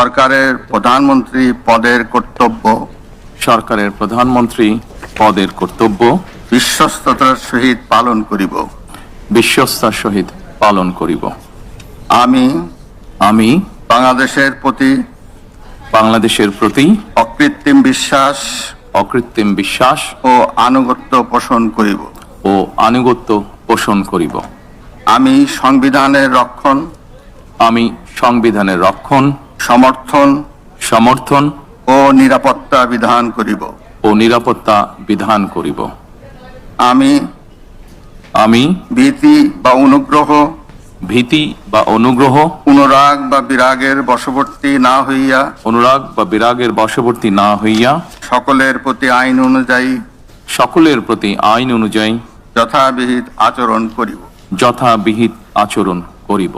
সরকারের প্রধানমন্ত্রী পদের কর্তব্য সরকারের প্রধানমন্ত্রী পদের কর্তব্য বিশ্বস্ততার সহিত পালন করিব। বিশ্বস্তার সহিত পালন করিব। আমি আমি বাংলাদেশের প্রতি অকৃত্রিম বিশ্বাস ও আনুগত্য পোষণ করিব। আমি সংবিধানের রক্ষণ, সমর্থন ও নিরাপত্তা বিধান করিব। আমি ভীতি বা অনুগ্রহ, অনুরাগ বা বিরাগের বশবর্তী না হইয়া সকলের প্রতি আইন অনুযায়ী যথাবিহিত আচরণ করিব।